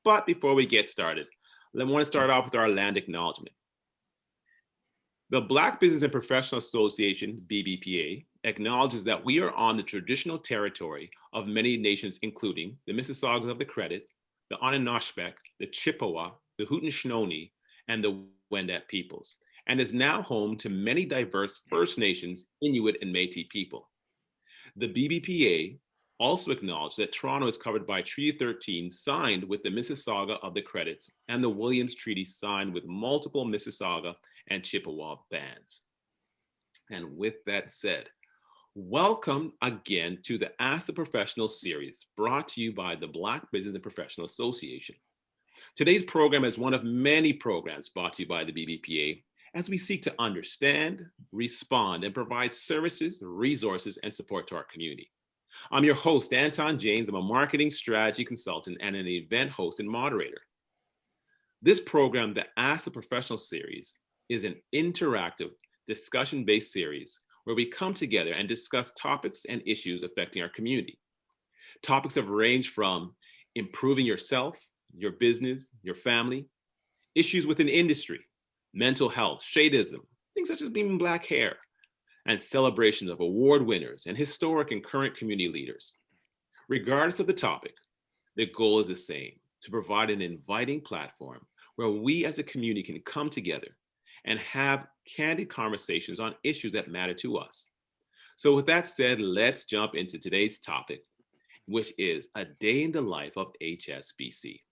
But before we get started, I want to start off with our land acknowledgement. The Black Business and Professional Association, BBPA, acknowledges that we are on the traditional territory of many nations, including the Mississaugas of the Credit, the Anishinaabeg, the Chippewa, the Haudenosaunee, and the Wendat peoples, and is now home to many diverse First Nations, Inuit, and Métis people. The BBPA also acknowledged that Toronto is covered by Treaty 13 signed with the Mississauga of the Credits and the Williams Treaty signed with multiple Mississauga and Chippewa bands. And with that said, welcome again to the Ask the Professional series brought to you by the Black Business and Professional Association. Today's program is one of many programs brought to you by the BBPA as we seek to understand, respond, and provide services, resources, and support to our community. I'm your host, Anton James. I'm a marketing strategy consultant and an event host and moderator. This program, the Ask the Professional series, is an interactive, discussion-based series where we come together and discuss topics and issues affecting our community. Topics have ranged from improving yourself, your business, your family, issues within industry, mental health, shadeism, things such as being Black hair, and celebrations of award winners and historic and current community leaders. Regardless of the topic, the goal is the same: to provide an inviting platform where we as a community can come together and have candid conversations on issues that matter to us. So with that said, let's jump into today's topic, which is a day in the life of HSBC.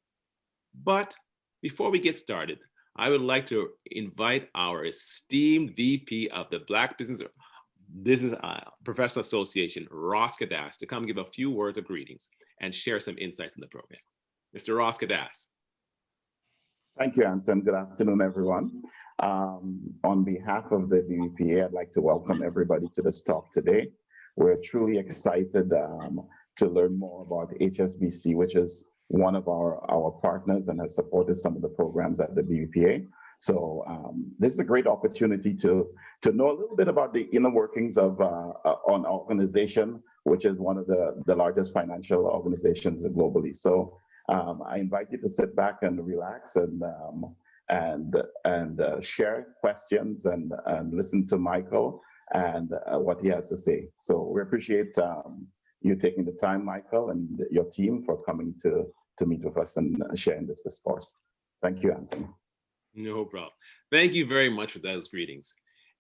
But before we get started, I would like to invite our esteemed VP of the Black Business Professional Association, Ross Kadas, to come give a few words of greetings and share some insights in the program. Mr. Ross Kadas. Thank you, Anton. Good afternoon, everyone. On behalf of the BBPA, I'd like to welcome everybody to this talk today. We're truly excited to learn more about HSBC, which is one of our partners and has supported some of the programs at the BBPA. So this is a great opportunity to know a little bit about the inner workings of an organization, which is one of the largest financial organizations globally. So I invite you to sit back and relax and share questions and listen to Michael and what he has to say. So we appreciate you taking the time, Michael, and your team for coming to meet with us and sharing this discourse. Thank you, Anthony. No problem. Thank you very much for those greetings.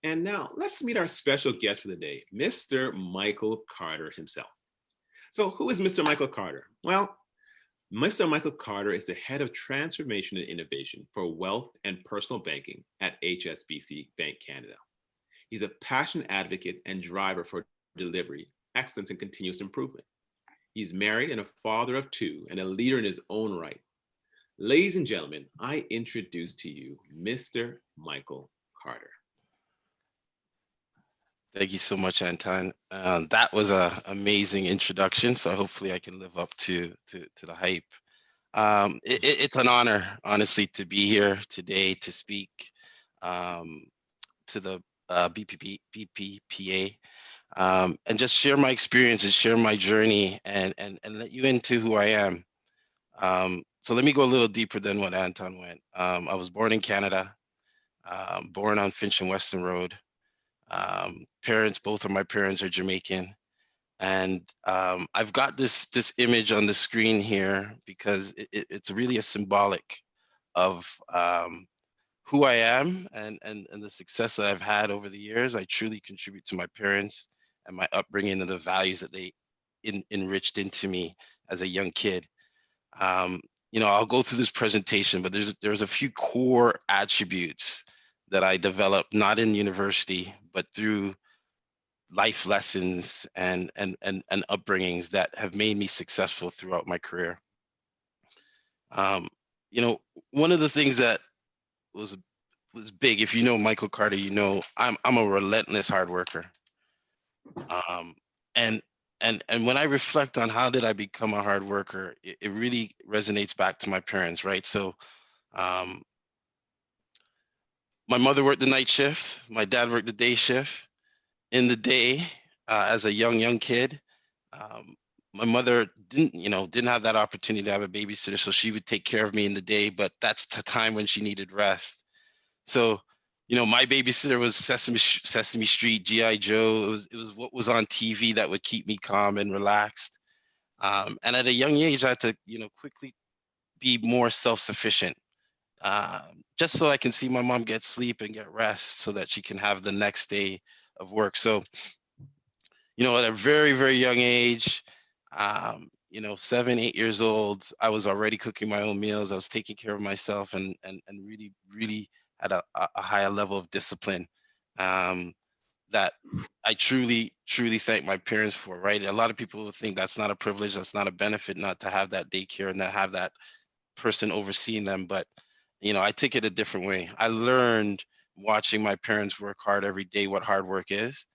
And now let's meet our special guest for the day, Mr. Michael Carter himself. So who is Mr. Michael Carter? Well, Mr. Michael Carter is the head of transformation and innovation for wealth and personal banking at HSBC Bank Canada. He's a passionate advocate and driver for delivery, excellence, and continuous improvement. He's married and a father of two and a leader in his own right. Ladies and gentlemen, I introduce to you Mr. Michael Carter. Thank you so much, Anton. That was an amazing introduction, so hopefully I can live up to the hype. It's an honor, honestly, to be here today to speak to the BPPA and just share my experiences, share my journey, and let you into who I am. So let me go a little deeper than what Anton went. I was born in Canada, born on Finch and Weston Road. Both of my parents are Jamaican. And I've got this image on the screen here because it's really a symbolic of who I am and the success that I've had over the years. I truly contribute to my parents and my upbringing and the values that they enriched into me as a young kid. I'll go through this presentation, but there's a few core attributes that I developed, not in university, but through life lessons and upbringings that have made me successful throughout my career. One of the things that was big, if you know Michael Carter, I'm a relentless hard worker. And when I reflect on how did I become a hard worker, it really resonates back to my parents, right? So my mother worked the night shift, my dad worked the day shift. In the day, as a young kid, my mother didn't have that opportunity to have a babysitter, so she would take care of me in the day, but that's the time when she needed rest. So, my babysitter was Sesame Street, GI Joe. It was what was on TV that would keep me calm and relaxed. And at a young age, I had to quickly be more self-sufficient, just so I can see my mom get sleep and get rest, so that she can have the next day of work. So, at a very, very young age, 7, 8 years old, I was already cooking my own meals. I was taking care of myself, and really, really had a higher level of discipline, that I truly, truly thank my parents for, right? A lot of people would think that's not a privilege, that's not a benefit, not to have that daycare and not have that person overseeing them. But, I take it a different way. I learned watching my parents work hard every day what hard work is.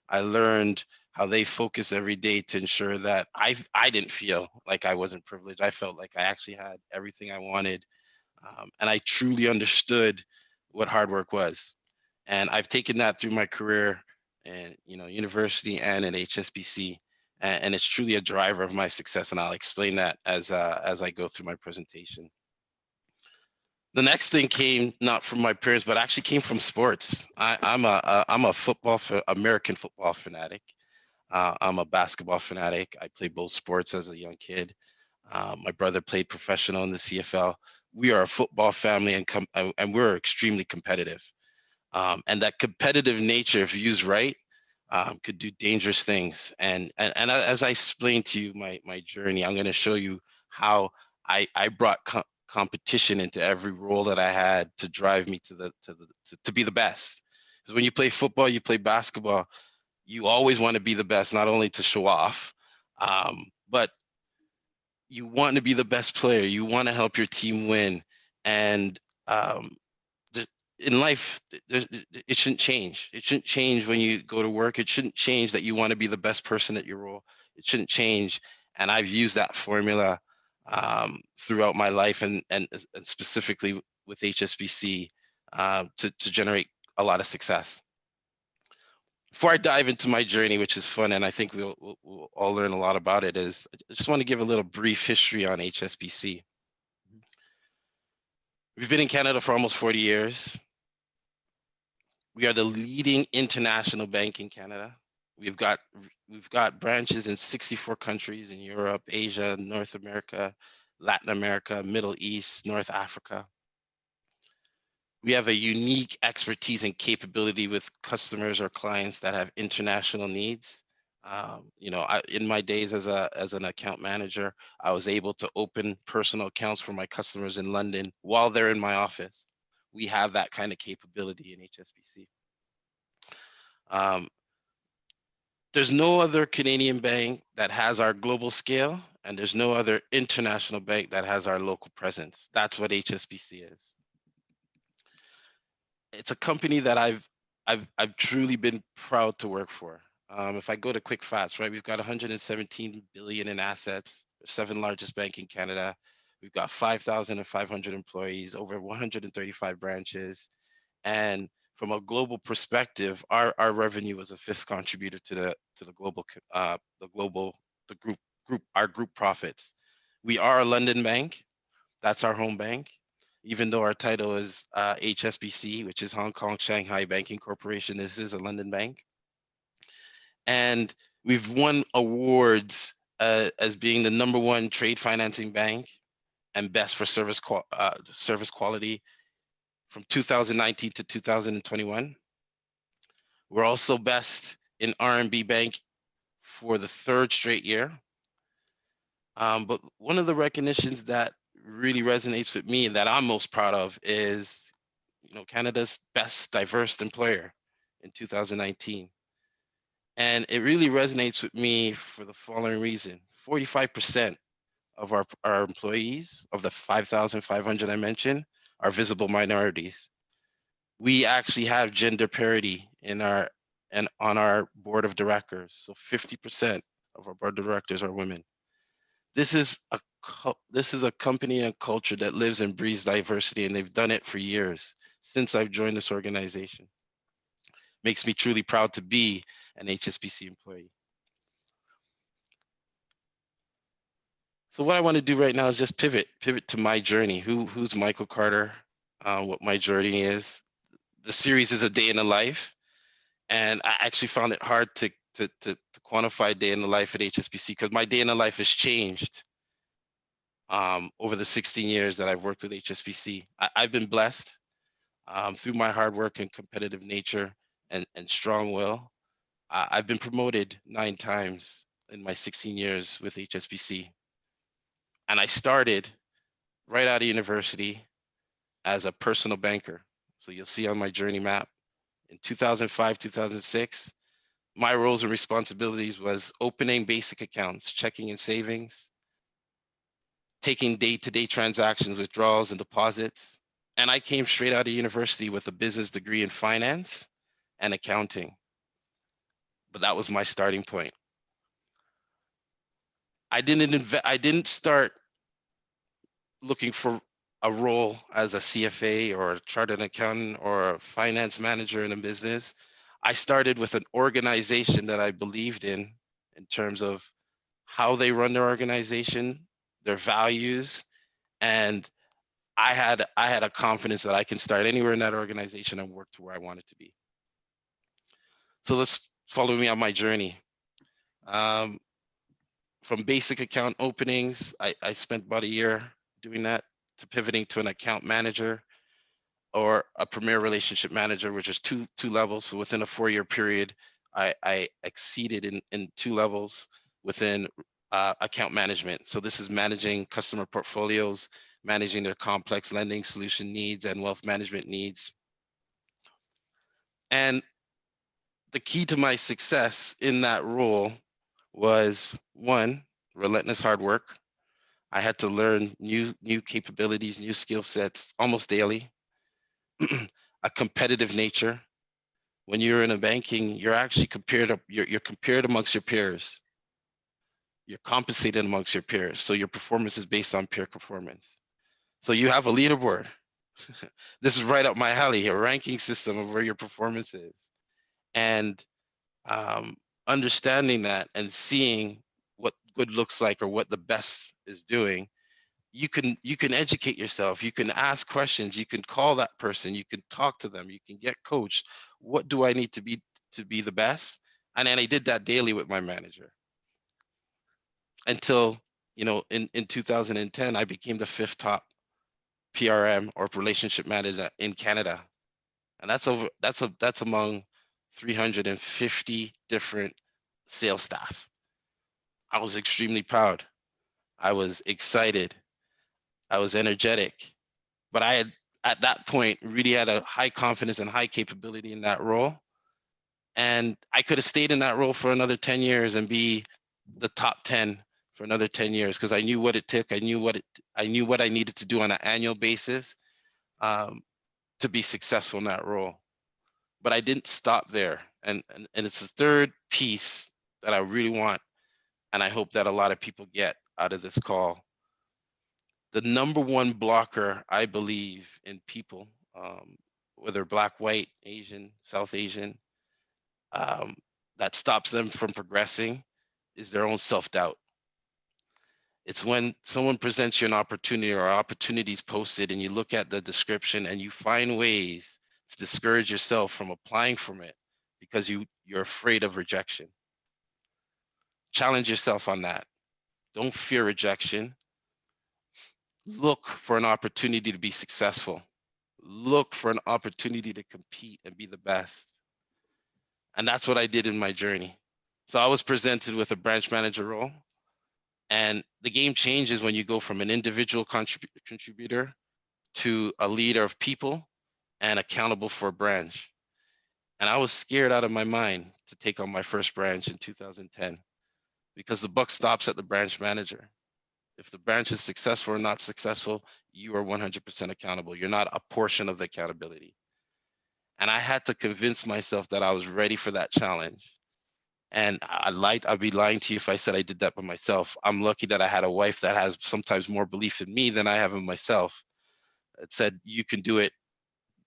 I learned how they focus every day to ensure that I didn't feel like I wasn't privileged. I felt like I actually had everything I wanted, and I truly understood what hard work was. And I've taken that through my career and university and at HSBC, and it's truly a driver of my success. And I'll explain that as I go through my presentation. The next thing came not from my parents, but actually came from sports. I'm a American football fanatic. I'm a basketball fanatic. I played both sports as a young kid. My brother played professional in the CFL. We are a football family, and we're extremely competitive. And that competitive nature, if used right, could do dangerous things. And as I explained to you my journey, I'm going to show you how I brought competition into every role that I had to drive me to be the best. Because when you play football, you play basketball, you always want to be the best, not only to show off, but you want to be the best player. You want to help your team win. And in life, it shouldn't change. It shouldn't change when you go to work. It shouldn't change that you want to be the best person at your role. It shouldn't change. And I've used that formula throughout my life, and specifically with HSBC, to generate a lot of success. Before I dive into my journey, which is fun, and I think we'll all learn a lot about it, is I just want to give a little brief history on HSBC. We've been in Canada for almost 40 years. We are the leading international bank in Canada. We've got branches in 64 countries in Europe, Asia, North America, Latin America, Middle East, North Africa. We have a unique expertise and capability with customers or clients that have international needs. In my days as an account manager, I was able to open personal accounts for my customers in London while they're in my office. We have that kind of capability in HSBC. There's no other Canadian bank that has our global scale, and there's no other international bank that has our local presence. That's what HSBC is. It's a company that I've truly been proud to work for. If I go to quick facts, right, we've got 117 billion in assets, the 7th largest bank in Canada. We've got 5,500 employees, over 135 branches, and from a global perspective, our revenue was a 5th contributor to the group profits. We are a London bank. That's our home bank. Even though our title is HSBC, which is Hong Kong Shanghai Banking Corporation, this is a London bank. And we've won awards as being the #1 trade financing bank and best for service quality from 2019 to 2021. We're also best in RMB bank for the 3rd straight year. But one of the recognitions that really resonates with me and that I'm most proud of is, Canada's best diverse employer in 2019. And it really resonates with me for the following reason. 45% of our employees, of the 5,500 I mentioned, are visible minorities. We actually have gender parity on our board of directors. So 50% of our board of directors are women. This is a company and culture that lives and breathes diversity, and they've done it for years since I've joined this organization. Makes me truly proud to be an HSBC employee. So what I want to do right now is just pivot to my journey. Who's Michael Carter? What my journey is. The series is a day in the life, and I actually found it hard to quantify a day in the life at HSBC because my day in the life has changed over the 16 years that I've worked with HSBC. I've been blessed through my hard work and competitive nature and strong will. I've been promoted 9 times in my 16 years with HSBC. And I started right out of university as a personal banker. So you'll see on my journey map, in 2005, 2006, my roles and responsibilities was opening basic accounts, checking and savings, taking day-to-day transactions, withdrawals and deposits. And I came straight out of university with a business degree in finance and accounting. But that was my starting point. I didn't start looking for a role as a CFA or a chartered accountant or a finance manager in a business. I started with an organization that I believed in terms of how they run their organization, their values, and I had a confidence that I can start anywhere in that organization and work to where I wanted to be. So let's follow me on my journey. From basic account openings, I spent about a year doing that, to pivoting to an account manager or a premier relationship manager, which is two levels. So within a 4-year period, I exceeded in 2 levels within account management. So this is managing customer portfolios, managing their complex lending solution needs and wealth management needs. And the key to my success in that role was, 1, relentless hard work. I had to learn new capabilities, new skill sets almost daily. A competitive nature. When you're in a banking, you're actually you're compared amongst your peers. You're compensated amongst your peers. So your performance is based on peer performance. So you have a leaderboard. This is right up my alley, a ranking system of where your performance is. And understanding that and seeing what good looks like or what the best is doing, you can educate yourself, you can ask questions, you can call that person, you can talk to them, you can get coached. What do I need to be the best? And then I did that daily with my manager until, in 2010, I became the 5th top PRM or relationship manager in Canada. And that's among 350 different sales staff. I was extremely proud. I was excited. I was energetic, but I had at that point really had a high confidence and high capability in that role. And I could have stayed in that role for another 10 years and be the top 10 for another 10 years because I knew what it took. I knew what I needed to do on an annual basis to be successful in that role. But I didn't stop there. And it's the third piece that I really want, and I hope that a lot of people get out of this call. The number one blocker, I believe, in people, whether Black, white, Asian, South Asian, that stops them from progressing is their own self-doubt. It's when someone presents you an opportunity or opportunities posted and you look at the description and you find ways to discourage yourself from applying for it because you're afraid of rejection. Challenge yourself on that. Don't fear rejection. Look for an opportunity to be successful. Look for an opportunity to compete and be the best. And that's what I did in my journey. So I was presented with a branch manager role. And the game changes when you go from an individual contributor to a leader of people and accountable for a branch. And I was scared out of my mind to take on my first branch in 2010 because the buck stops at the branch manager. If the branch is successful or not successful, you are 100% accountable. You're not a portion of the accountability. And I had to convince myself that I was ready for that challenge. And I'd be lying to you if I said I did that by myself. I'm lucky that I had a wife that has sometimes more belief in me than I have in myself. It said, you can do it,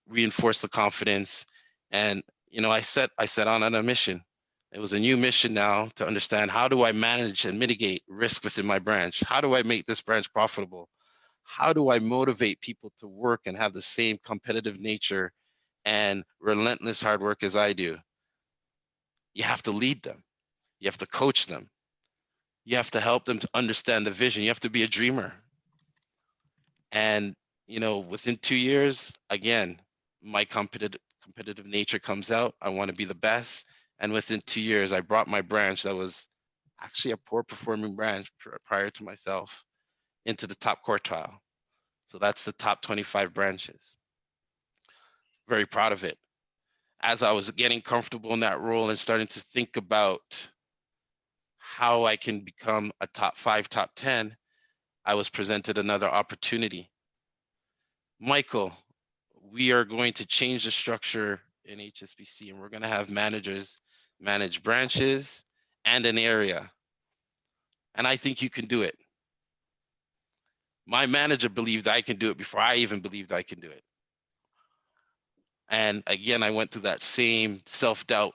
reinforce the confidence. And, I set on a mission. It was a new mission now to understand, how do I manage and mitigate risk within my branch? How do I make this branch profitable? How do I motivate people to work and have the same competitive nature and relentless hard work as I do? You have to lead them. You have to coach them. You have to help them to understand the vision. You have to be a dreamer. And, you know, within 2 years, again, my competitive nature comes out. I want to be the best. And within 2 years, I brought my branch that was actually a poor performing branch prior to myself into the top quartile. So that's the top 25 branches. Very proud of it. As I was getting comfortable in that role and starting to think about how I can become a top 5, top 10, I was presented another opportunity. Michael, we are going to change the structure in HSBC, and we're going to have managers manage branches and an area. And I think you can do it. My manager believed I can do it before I even believed I can do it. And again, I went through that same self-doubt.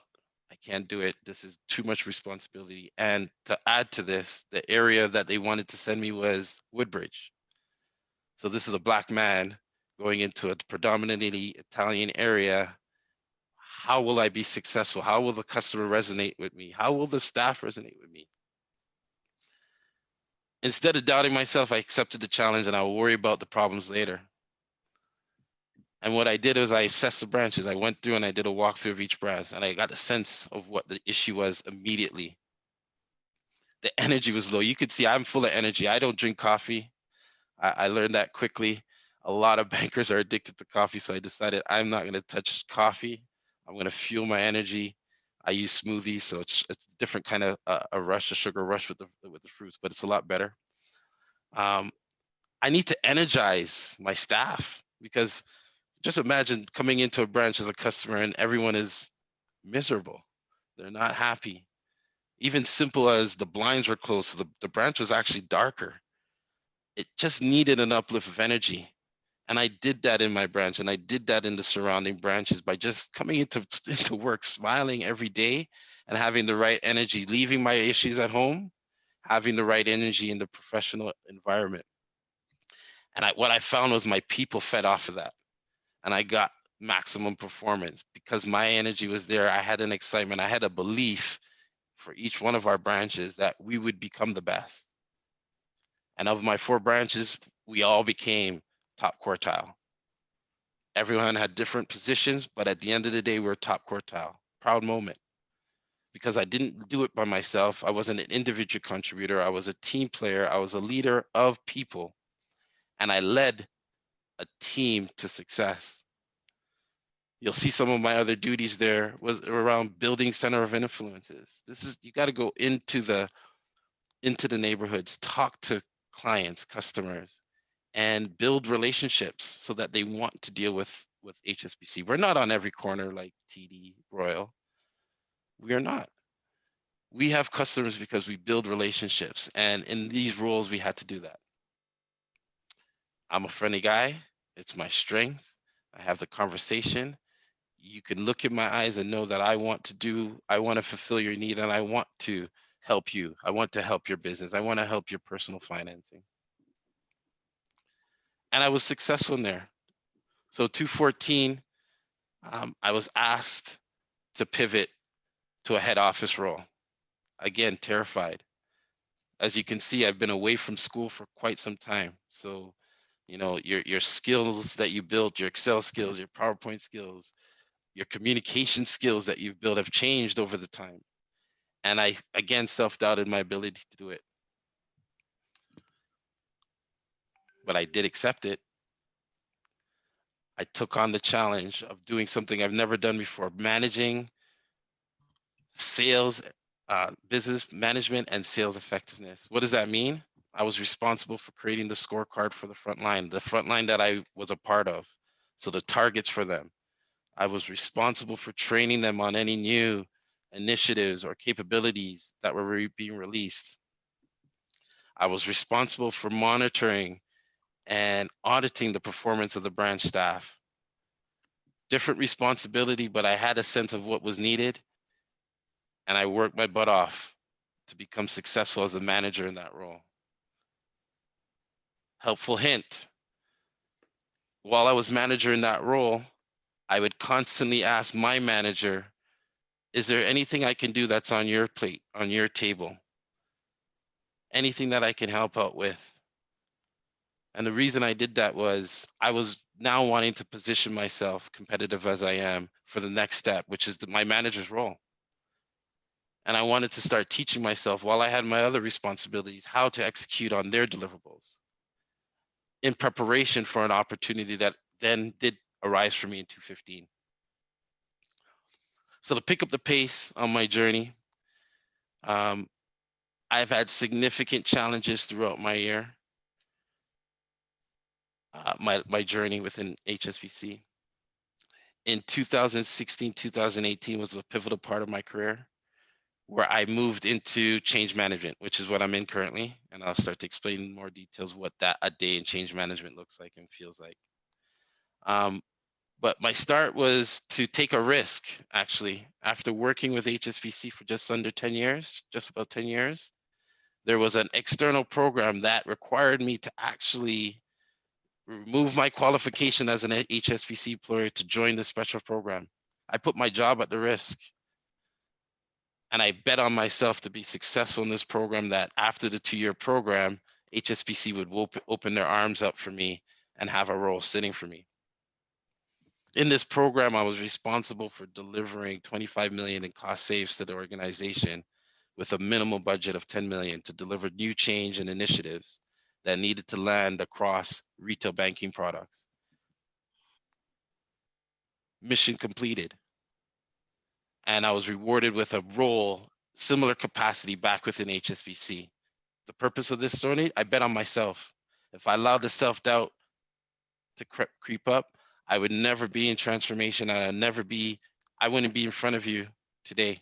I can't do it. This is too much responsibility. And to add to this, the area that they wanted to send me was Woodbridge. So this is a Black man going into a predominantly Italian area. How will I be successful? How will the customer resonate with me? How will the staff resonate with me? Instead of doubting myself, I accepted the challenge, and I will worry about the problems later. And what I did is I assessed the branches. I went through and I did a walkthrough of each branch, and I got a sense of what the issue was immediately. The energy was low. You could see I'm full of energy. I don't drink coffee. I learned that quickly. A lot of bankers are addicted to coffee, so I decided I'm not going to touch coffee. I'm going to fuel my energy. I use smoothies, so it's a different kind of a rush, a sugar rush with the fruits, but it's a lot better. I need to energize my staff, because just imagine coming into a branch as a customer and everyone is miserable. They're not happy. Even simple as the blinds were closed, so the branch was actually darker. It just needed an uplift of energy. And I did that in my branch, and I did that in the surrounding branches by just coming into work, smiling every day and having the right energy, leaving my issues at home, having the right energy in the professional environment. And what I found was my people fed off of that. And I got maximum performance because my energy was there. I had an excitement. I had a belief for each one of our branches that we would become the best. And of my 4 branches, we all became top quartile. Everyone had different positions, but at the end of the day, we were top quartile. Proud moment. Because I didn't do it by myself. I wasn't an individual contributor. I was a team player. I was a leader of people. And I led a team to success. You'll see some of my other duties there was around building center of influences. This is, you got to go into the neighborhoods, talk to clients, customers, and build relationships so that they want to deal with HSBC. We're not on every corner like TD, Royal. We are not. We have customers because we build relationships. And in these roles, we had to do that. I'm a friendly guy. It's my strength. I have the conversation. You can look in my eyes and know that I want to fulfill your need, and I want to help you. I want to help your business. I want to help your personal financing. And I was successful in there. So 2014, I was asked to pivot to a head office role. Again, terrified. As you can see, I've been away from school for quite some time. So, you know, your skills that you built, your Excel skills, your PowerPoint skills, your communication skills that you've built have changed over the time. And I, again, self-doubted my ability to do it. But I did accept it. I took on the challenge of doing something I've never done before, managing sales, business management and sales effectiveness. What does that mean? I was responsible for creating the scorecard for the front line that I was a part of. So the targets for them. I was responsible for training them on any new initiatives or capabilities that were being released. I was responsible for monitoring and auditing the performance of the branch staff. Different responsibility, but I had a sense of what was needed. and I worked my butt off to become successful as a manager in that role. Helpful hint, while I was manager in that role, I would constantly ask my manager, is there anything I can do that's on your plate, on your table? Anything that I can help out with? And the reason I did that was I was now wanting to position myself, competitive as I am, for the next step, which is my manager's role. And I wanted to start teaching myself, while I had my other responsibilities, how to execute on their deliverables in preparation for an opportunity that then did arise for me in 2015. So to pick up the pace on my journey, I've had significant challenges throughout my year, my journey within HSBC. In 2016, 2018 was a pivotal part of my career where I moved into change management, which is what I'm in currently. And I'll start to explain in more details what that a day in change management looks like and feels like. But my start was to take a risk, actually. After working with HSBC for just under 10 years, just about 10 years, there was an external program that required me to actually remove my qualification as an HSBC employee to join the special program. I put my job at the risk. And I bet on myself to be successful in this program, that after the 2-year program, HSBC would open their arms up for me and have a role sitting for me. In this program, I was responsible for delivering 25 million in cost saves to the organization with a minimal budget of 10 million to deliver new change and initiatives that needed to land across retail banking products. Mission completed. And I was rewarded with a role, similar capacity back within HSBC. The purpose of this story, I bet on myself. If I allowed the self-doubt to creep up, I would never be in transformation. I wouldn't be in front of you today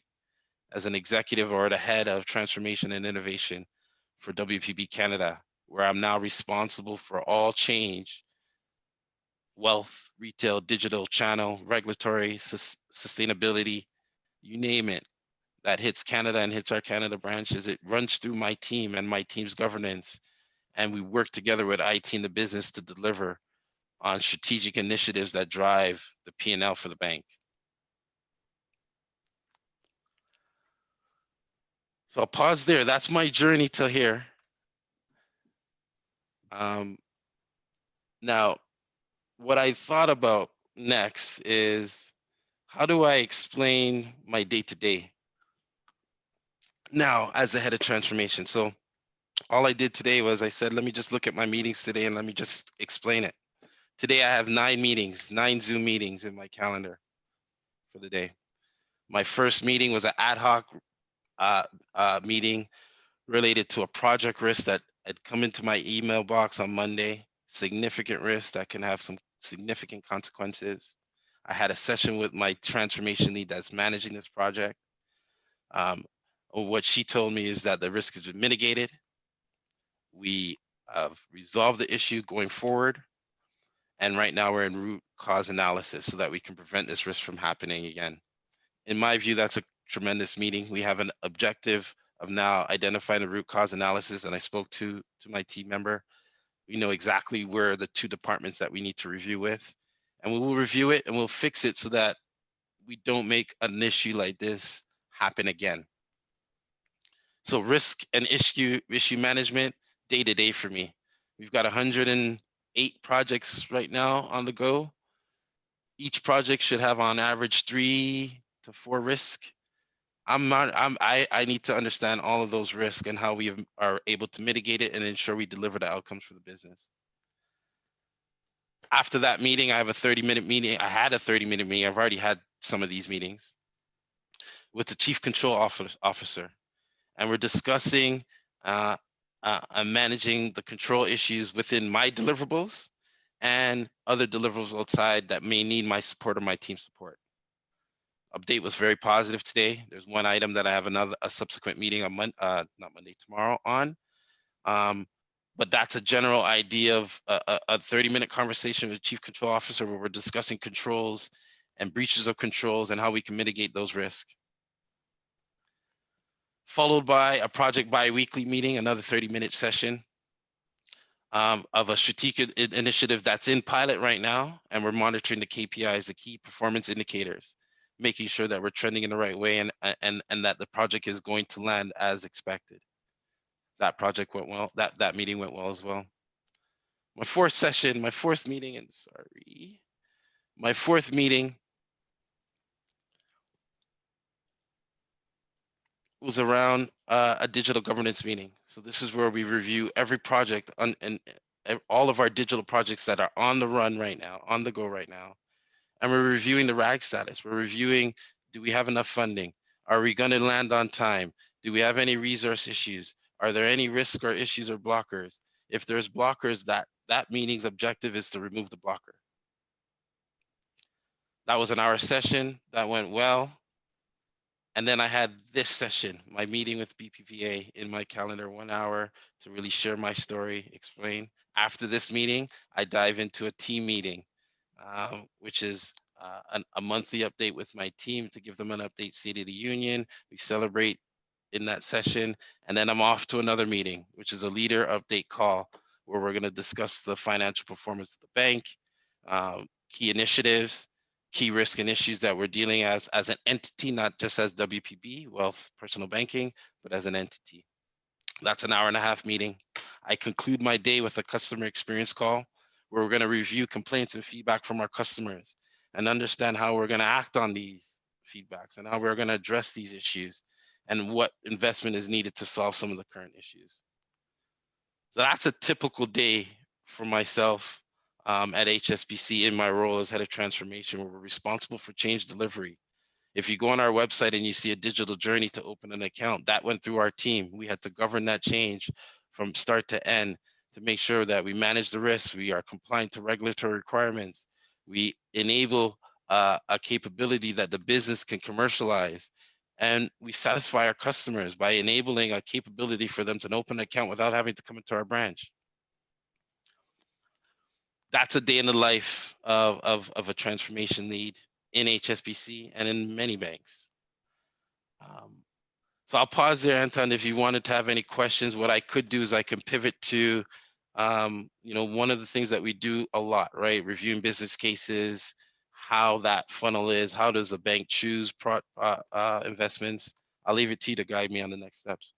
as an executive or the head of transformation and innovation for WPB Canada, where I'm now responsible for all change, wealth, retail, digital channel, regulatory, sustainability, you name it, that hits Canada and hits our Canada branches. It runs through my team and my team's governance. And we work together with IT and the business to deliver on strategic initiatives that drive the P&L for the bank. So I'll pause there. That's my journey till here. Now, what I thought about next is, how do I explain my day-to-day now as the head of transformation? So all I did today was I said, let me just look at my meetings today and let me just explain it. Today I have 9 meetings, 9 Zoom meetings in my calendar for the day. My first meeting was an ad hoc meeting related to a project risk that had come into my email box on Monday, significant risk that can have some significant consequences. I had a session with my transformation lead that's managing this project. What she told me is that the risk has been mitigated. We have resolved the issue going forward. And right now we're in root cause analysis so that we can prevent this risk from happening again. In my view, that's a tremendous meeting. We have an objective of now identifying the root cause analysis, and I spoke to my team member. We know exactly where the 2 departments that we need to review with, and we will review it and we'll fix it so that we don't make an issue like this happen again. So risk and issue management, day-to-day for me. We've got 108 projects right now on the go. Each project should have on average 3 to 4 risks. I need to understand all of those risks and how we are able to mitigate it and ensure we deliver the outcomes for the business. After that meeting, I have a 30-minute meeting. I had a 30-minute meeting. I've already had some of these meetings with the chief control officer. And we're discussing managing the control issues within my deliverables and other deliverables outside that may need my support or my team support. Update was very positive today. There's one item that I have a subsequent meeting on tomorrow on. But that's a general idea of a 30-minute conversation with the chief control officer where we're discussing controls and breaches of controls and how we can mitigate those risks. followed by a project bi-weekly meeting, another 30-minute session of a strategic initiative that's in pilot right now. And we're monitoring the KPIs, the key performance indicators, making sure that we're trending in the right way and that the project is going to land as expected. That project went well, that meeting went well as well. My fourth meeting was around a digital governance meeting. So this is where we review every project and all of our digital projects that are on the run right now, on the go right now. And we're reviewing the RAG status. We're reviewing, do we have enough funding? Are we going to land on time? Do we have any resource issues? Are there any risks or issues or blockers? If there's blockers, that meeting's objective is to remove the blocker. That was an hour session. That went well. And then I had this session, my meeting with BPPA in my calendar, 1 hour to really share my story, explain. After this meeting, I dive into a team meeting, which is a monthly update with my team to give them an update, State of the Union. We celebrate in that session. And then I'm off to another meeting, which is a leader update call, where we're gonna discuss the financial performance of the bank, key initiatives, key risk and issues that we're dealing as an entity, not just as WPB, Wealth Personal Banking, but as an entity. That's an 1.5-hour meeting. I conclude my day with a customer experience call, where we're gonna review complaints and feedback from our customers and understand how we're gonna act on these feedbacks and how we're gonna address these issues and what investment is needed to solve some of the current issues. So that's a typical day for myself at HSBC in my role as head of transformation, where we're responsible for change delivery. If you go on our website and you see a digital journey to open an account, that went through our team. We had to govern that change from start to end to make sure that we manage the risks, we are compliant to regulatory requirements, we enable a capability that the business can commercialize, and we satisfy our customers by enabling a capability for them to open an account without having to come into our branch. That's a day in the life of a transformation lead in HSBC and in many banks. So I'll pause there, Anton. If you wanted to have any questions, what I could do is I can pivot to, one of the things that we do a lot, right? Reviewing business cases, how that funnel is, how does a bank choose investments? I'll leave it to you to guide me on the next steps.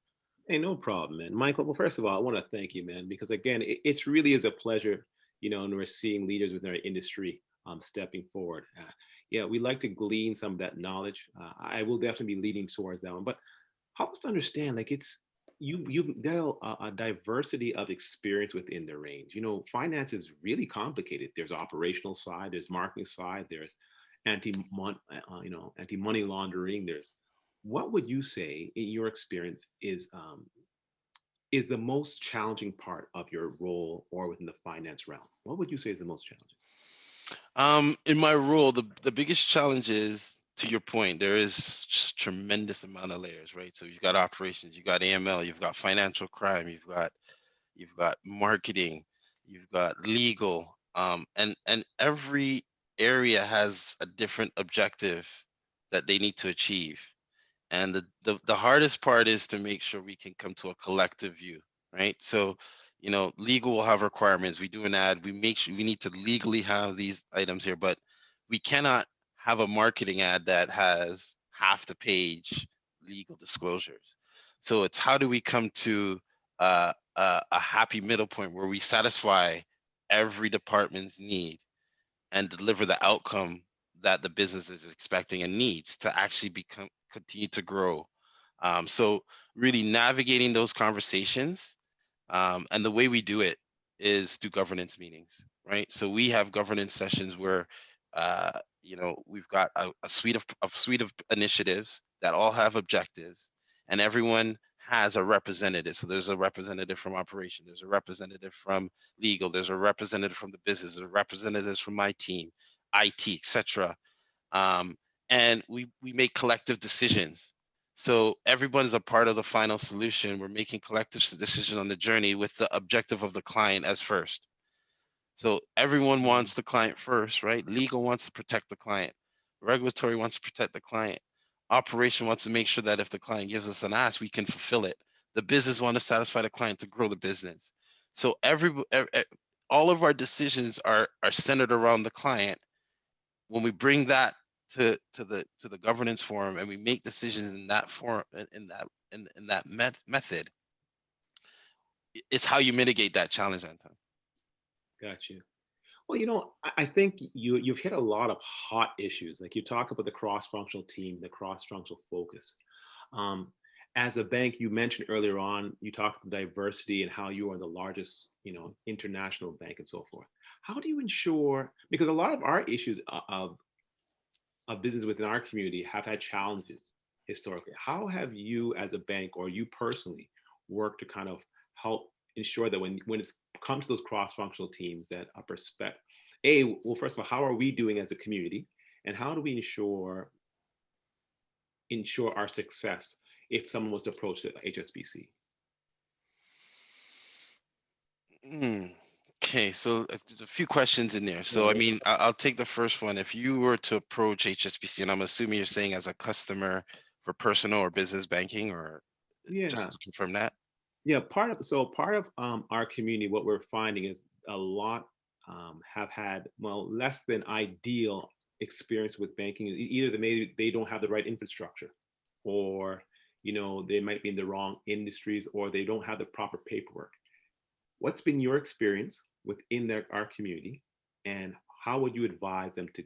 Hey, no problem, man. Michael, well, first of all, I want to thank you, man, because again, it's really is a pleasure, and we're seeing leaders within our industry stepping forward. Yeah, we like to glean some of that knowledge. I will definitely be leading towards that one, but help us to understand, like you've got a diversity of experience within the range. Finance is really complicated. There's operational side, there's marketing side, there's anti-money laundering. What would you say, in your experience, is the most challenging part of your role or within the finance realm? What would you say is the most challenging? In my role, the biggest challenge is, to your point, there is just tremendous amount of layers, right? So you've got operations, you've got AML, you've got financial crime, you've got marketing, you've got legal, and every area has a different objective that they need to achieve. And the hardest part is to make sure we can come to a collective view, right? So, legal will have requirements. We do an ad, we make sure we need to legally have these items here, but we cannot have a marketing ad that has half the page legal disclosures. So it's how do we come to a happy middle point where we satisfy every department's need and deliver the outcome that the business is expecting and needs to actually continue to grow. So really navigating those conversations, and the way we do it is through governance meetings, right? So we have governance sessions where, we've got a suite of initiatives that all have objectives, and everyone has a representative. So there's a representative from operation, there's a representative from legal, there's a representative from the business, there's representatives from my team, IT, etc. And we make collective decisions. So everyone's a part of the final solution. We're making collective decisions on the journey with the objective of the client as first. So everyone wants the client first, right? Legal wants to protect the client. Regulatory wants to protect the client. Operation wants to make sure that if the client gives us an ask, we can fulfill it. The business want to satisfy the client to grow the business. So all of our decisions are centered around the client. When we bring that to the governance forum and we make decisions in that form, in that method, it's how you mitigate that challenge, Anton. Got you. Well, I think you've hit a lot of hot issues. Like you talk about the cross-functional team, the cross-functional focus. Um, as a bank, you mentioned earlier on, you talked about diversity and how you are the largest, international bank and so forth. How do you ensure, because a lot of our issues of business within our community have had challenges historically. How have you as a bank or you personally worked to kind of help ensure that when it comes to those cross-functional teams that are well, first of all, how are we doing as a community? And how do we ensure our success if someone was to approach the HSBC? Okay, so there's a few questions in there. So I Yeah. mean, I'll take the first one. If you were to approach HSBC, and I'm assuming you're saying as a customer for personal or business banking, or Yeah. just to confirm that. Yeah, part of our community, what we're finding is a lot have had, well, less than ideal experience with banking. Either they don't have the right infrastructure, or they might be in the wrong industries, or they don't have the proper paperwork. What's been your experience within our community, and how would you advise them to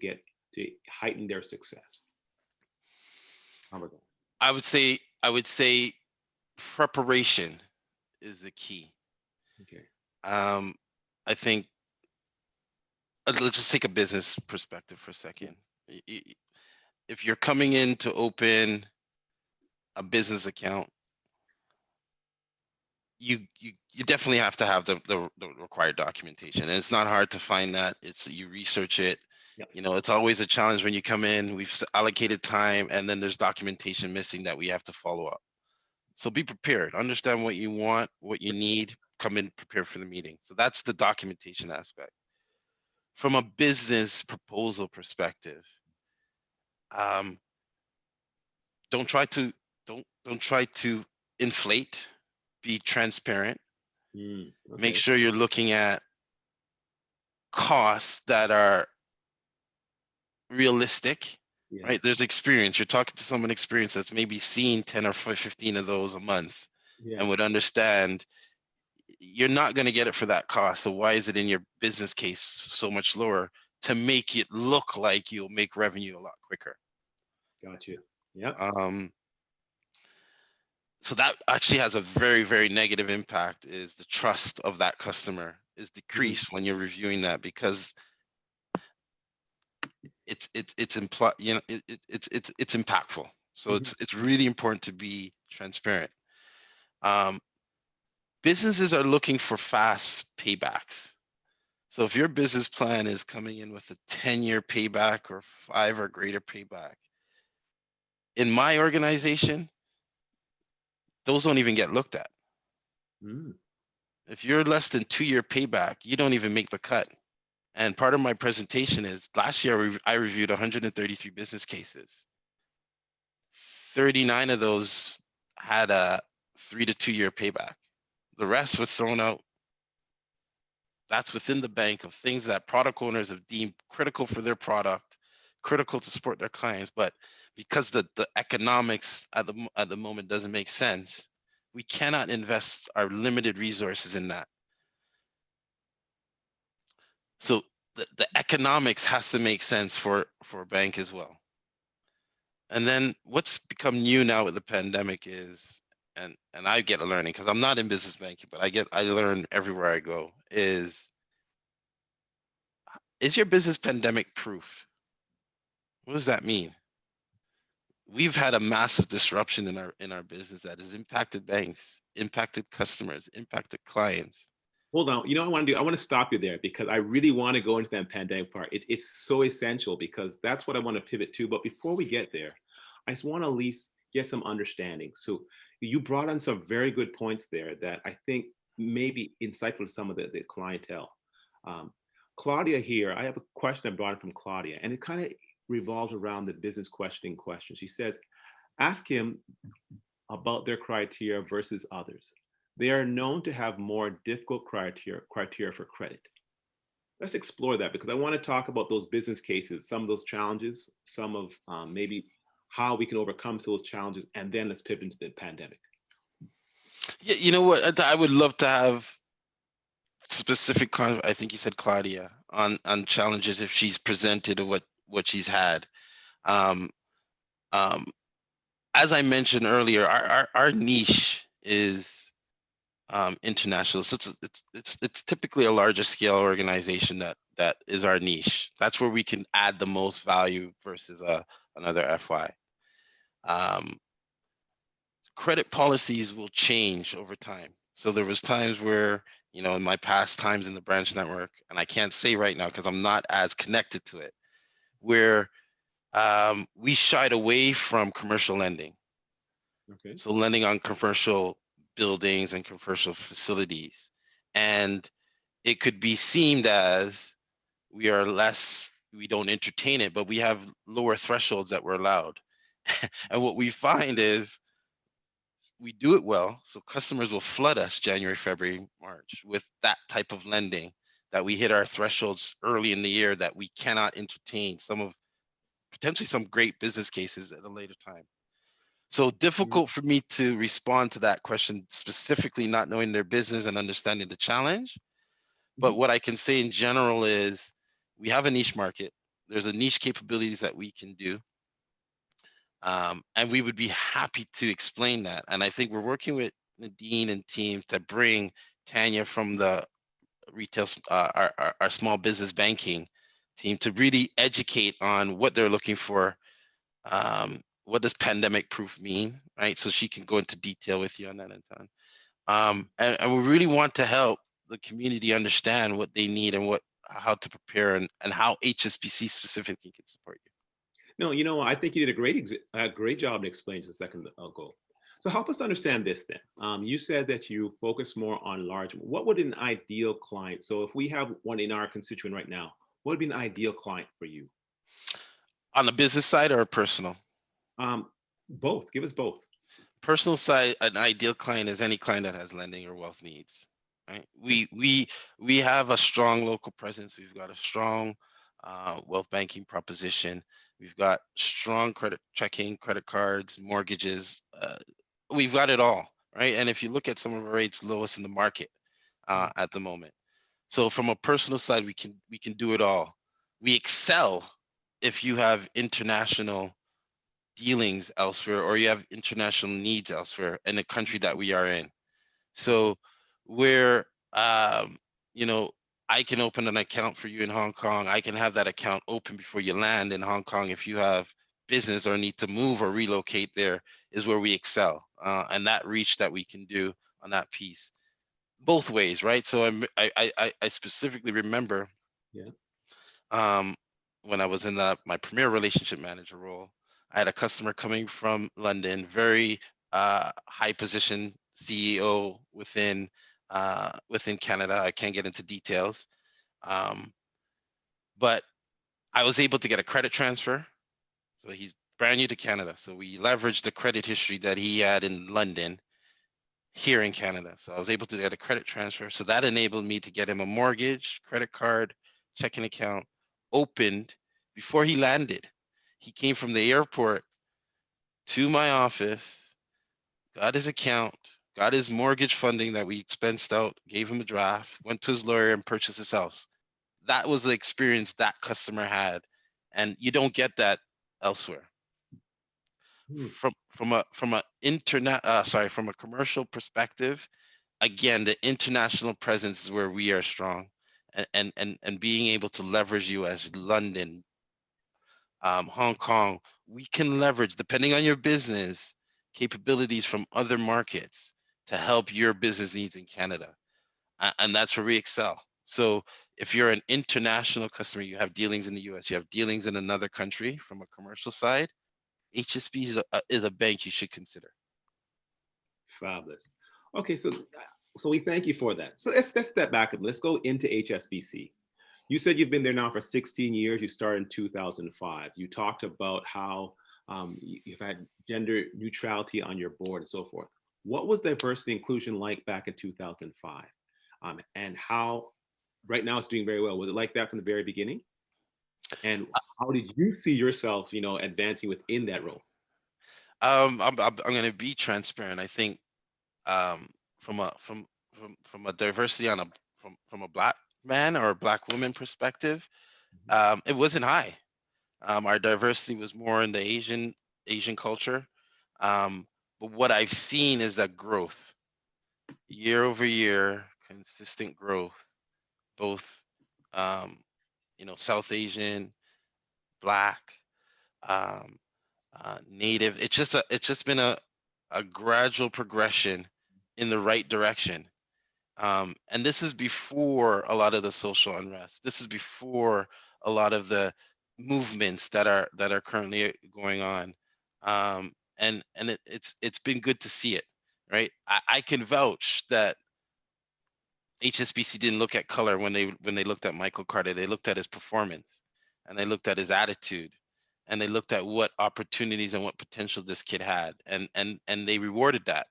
heighten their success? How about that? I would say preparation is the key. Okay. Um, I think let's just take a business perspective for a second. If you're coming in to open a business account, you definitely have to have the required documentation, and it's not hard to find that. You research it. Yep. It's always a challenge when you come in. We've allocated time, and then there's documentation missing that we have to follow up. So be prepared. Understand what you want, what you need. Come in prepared for the meeting. So that's the documentation aspect. From a business proposal perspective, um, don't try to don't try to inflate. Be transparent. Make Okay. sure you're looking at costs that are realistic, right? Yes. There's experience. You're talking to someone experienced that's maybe seen 10 or 15 of those a month Yeah. and would understand you're not going to get it for that cost. So why is it in your business case so much lower to make it look like you'll make revenue a lot quicker? Got you. Yep. So that actually has a very, very negative impact. Is the trust of that customer is decreased when you're reviewing that, because it's impactful. So it's really important to be transparent. Businesses are looking for fast paybacks. So if your business plan is coming in with a 10-year payback or 5 or greater payback, in my organization, those don't even get looked at. If you're less than 2-year payback, you don't even make the cut. And part of my presentation is last year I reviewed 133 business cases. 39 of those had a 3 to 2-year payback. The rest were thrown out. That's within the bank of things that product owners have deemed critical for their product, critical to support their clients. But because the economics at the moment doesn't make sense, we cannot invest our limited resources in that. So the economics has to make sense for a bank as well. And then what's become new now with the pandemic is, and I get a learning because I'm not in business banking, but I learn everywhere I go, is your business pandemic proof? What does that mean? We've had a massive disruption in our business that has impacted banks, impacted customers, impacted clients. Hold on. You know what I want to do? I want to stop you there because I really want to go into that pandemic part. It's so essential because that's what I want to pivot to. But before we get there, I just want to at least get some understanding. So you brought on some very good points there that I think may be insightful to some of the clientele. Claudia here, I have a question I brought in from Claudia, and it kind of revolves around the business questioning question. She says, Ask him about their criteria versus others. They are known to have more difficult criteria for credit. Let's explore that because I want to talk about those business cases, some of those challenges, some of maybe how we can overcome those challenges, and then let's pivot into the pandemic. Yeah, you know what? I would love to have specific I think you said Claudia on challenges if she's presented what she's had. Um, um, as I mentioned earlier, our niche is international. So it's typically a larger scale organization that is our niche. That's where we can add the most value versus another FY. Um, Credit policies will change over time. So there was times where, you know, in my past times in the branch network, and I can't say right now because I'm not as connected to it, where we shied away from commercial lending. Okay. So lending on commercial buildings and commercial facilities. And it could be seen as we don't entertain it, but we have lower thresholds that we're allowed. And what we find is we do it well, so customers will flood us January, February, March with that type of lending, that we hit our thresholds early in the year that we cannot entertain potentially some great business cases at a later time. So difficult for me to respond to that question specifically, not knowing their business and understanding the challenge. But what I can say in general is we have a niche market. There's a niche capabilities that we can do. And we would be happy to explain that. And I think we're working with Nadine and team to bring Tanya from the retail, our small business banking team, to really educate on what they're looking for. What does pandemic proof mean, right? So she can go into detail with you on that, Anton. And we really want to help the community understand what they need and how to prepare and how HSBC specifically can support you. No, you know, I think you did a great job in explaining this a second ago. So help us understand this then. You said that you focus more on large. What would an ideal client? So if we have one in our constituent right now, what would be an ideal client for you? On the business side or personal? Both. Give us both. Personal side, an ideal client is any client that has lending or wealth needs. Right? We have a strong local presence. We've got a strong wealth banking proposition. We've got strong credit checking, credit cards, mortgages. We've got it all, right? And if you look at some of our rates, lowest in the market at the moment. So from a personal side, we can do it all. We excel if you have international dealings elsewhere or you have international needs elsewhere in the country that we are in. So where you know, I can open an account for you in Hong Kong. I can have that account open before you land in Hong Kong. If you have business or need to move or relocate, there is where we excel, and that reach that we can do on that piece, both ways, right? So I specifically remember, when I was in my premier relationship manager role, I had a customer coming from London, very high position CEO within Canada. I can't get into details, but I was able to get a credit transfer. So he's brand new to Canada. So we leveraged the credit history that he had in London here in Canada. So I was able to get a credit transfer. So that enabled me to get him a mortgage, credit card, checking account opened before he landed. He came from the airport to my office, got his account, got his mortgage funding that we expensed out, gave him a draft, went to his lawyer and purchased his house. That was the experience that customer had. And you don't get that elsewhere. From a commercial perspective, again, the international presence is where we are strong, and being able to leverage US, London, Hong Kong, we can leverage, depending on your business, capabilities from other markets to help your business needs in Canada. And that's where we excel. So if you're an international customer, you have dealings in the US, you have dealings in another country from a commercial side, HSB is a bank you should consider. Fabulous. Okay, so we thank you for that. So let's step back and let's go into HSBC. You said you've been there now for 16 years. You started in 2005. You talked about how You've had gender neutrality on your board and so forth. What was diversity inclusion like back in 2005? And how right now it's doing very well. Was it like that from the very beginning? And how did you see yourself, advancing within that role? I'm going to be transparent. I think um, from a diversity on a from a black man or a black woman perspective, it wasn't high. Our diversity was more in the Asian culture. But what I've seen is that growth, year over year, consistent growth, both um, South Asian, black, um, native. It's just been a gradual progression in the right direction. And this is before a lot of the social unrest. This is before a lot of the movements that are currently going on. And it's been good to see it, right? I can vouch that HSBC didn't look at color when they looked at Michael Carter. They looked at his performance, and they looked at his attitude, and they looked at what opportunities and what potential this kid had, and they rewarded that.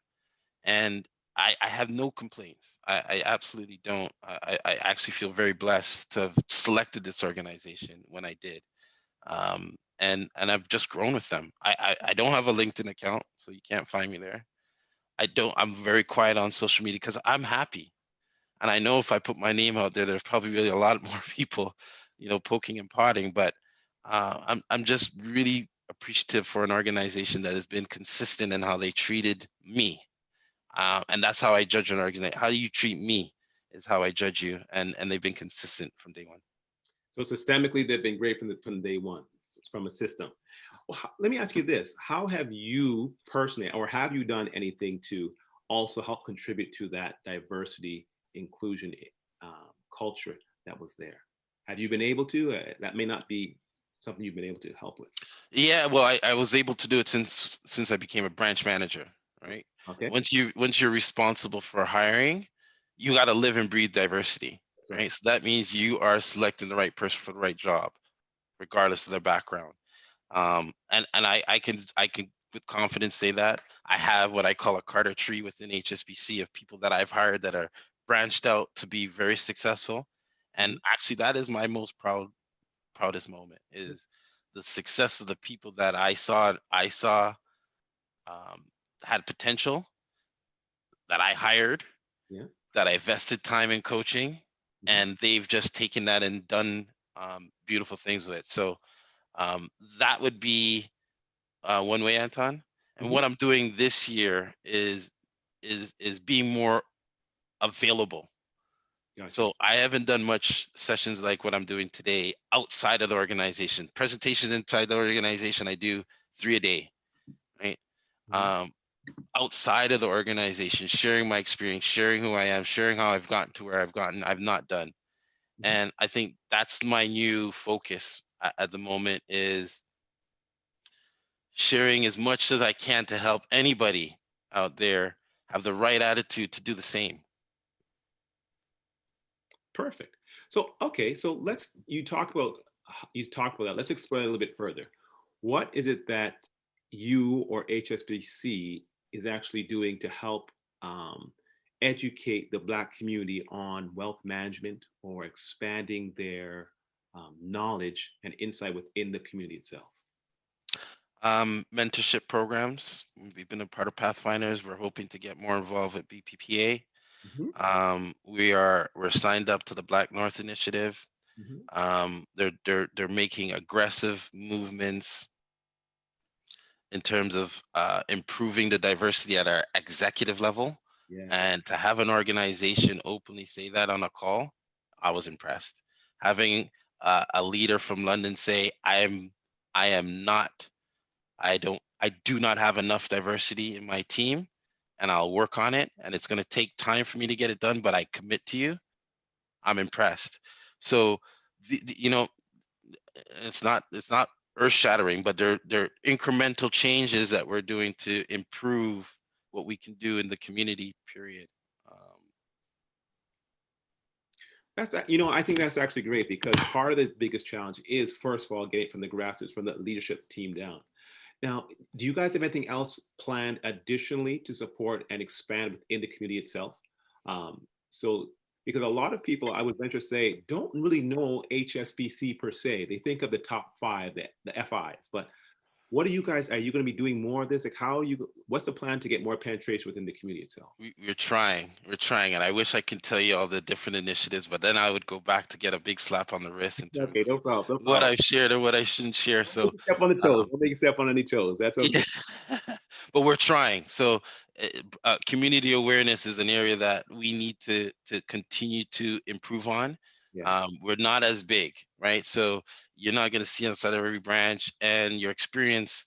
And I have no complaints. I absolutely don't. I actually feel very blessed to have selected this organization when I did. And I've just grown with them. I don't have a LinkedIn account, so you can't find me there. I'm very quiet on social media because I'm happy. And I know if I put my name out there, there's probably really a lot more people, poking and prodding. But I'm just really appreciative for an organization that has been consistent in how they treated me. And that's how I judge an organization. How you treat me is how I judge you, and they've been consistent from day one. So systemically, they've been great from day one, from a system. Well, let me ask you this: how have you personally, or have you done anything to also help contribute to that diversity, inclusion, culture that was there? Have you been able to? That may not be something you've been able to help with. Yeah, well, I was able to do it since I became a branch manager, right? Okay. Once you're responsible for hiring, you got to live and breathe diversity, Right. right? So that means you are selecting the right person for the right job, regardless of their background. And I can with confidence say that I have what I call a Carter tree within HSBC of people that I've hired that are branched out to be very successful. And actually, that is my most proudest moment is the success of the people that I saw um, had potential, that I hired, Yeah. that I invested time in coaching, and they've just taken that and done beautiful things with it. So that would be one way, Anton. And what I'm doing this year is being more available. Gotcha. So I haven't done much sessions like what I'm doing today outside of the organization. Presentations inside the organization, I do 3 a day, right? Um, Outside of the organization, sharing my experience, sharing who I am, sharing how I've gotten to where I've not done. And I think that's my new focus at the moment is sharing as much as I can to help anybody out there have the right attitude to do the same. Perfect. So, okay, so you talk about that. Let's explain a little bit further. What is it that you or HSBC is actually doing to help educate the Black community on wealth management or expanding their knowledge and insight within the community itself? Mentorship programs. We've been a part of Pathfinders. We're hoping to get more involved with BPPA. Mhm, We're signed up to the Black North Initiative. mhm. They're making aggressive movements in terms of improving the diversity at our executive level. Yes. And to have an organization openly say that on a call, I was impressed. Having a leader from London say, I am not, I do not have enough diversity in my team, and I'll work on it. And it's going to take time for me to get it done, but I commit to you. I'm impressed. So, it's not earth shattering, but they're incremental changes that we're doing to improve what we can do in the community. Period. I think that's actually great because part of the biggest challenge is, first of all, getting from the grassroots, from the leadership team down. Now, do you guys have anything else planned additionally to support and expand within the community itself? So, because a lot of people, I would venture to say, don't really know HSBC per se. They think of the top five, the FIs, but what are you guys, are you going to be doing more of this? Like how are you, what's the plan to get more penetration within the community itself? We're trying, and I wish I could tell you all the different initiatives, but then I would go back to get a big slap on the wrist in terms Okay, of no problem, no what problem. I've shared or what I shouldn't share. Don't make So, a step on the toes. um, Don't make a step on any toes. That's okay. yeah, but we're trying. So, community awareness is an area that we need to continue to improve on. Yeah, We're not as big, right? So you're not going to see outside of every branch, and your experience.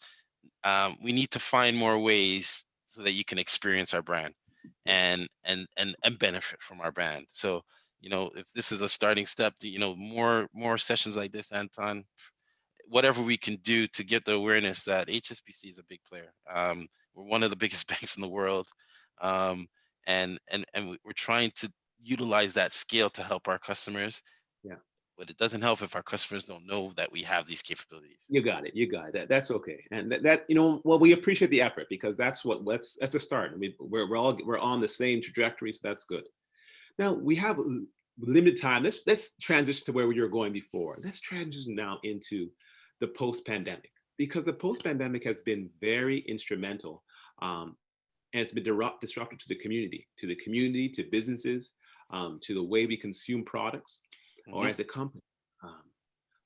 We need to find more ways so that you can experience our brand yeah, and benefit from our brand. So, if this is a starting step to, more sessions like this, Anton, whatever we can do to get the awareness that HSBC is a big player. We're one of the biggest banks in the world, and we're trying to utilize that scale to help our customers. yeah. But it doesn't help if our customers don't know that we have these capabilities. You got it. You got it. That's okay. And that well, we appreciate the effort because that's the start. I mean, we're on the same trajectory, so that's good. Now we have limited time. Let's transition to where you were going before. Let's transition now into the post-pandemic because the post-pandemic has been very instrumental, and it's been disruptive to the community, to businesses, to the way we consume products, or Mhm. as a company. Um,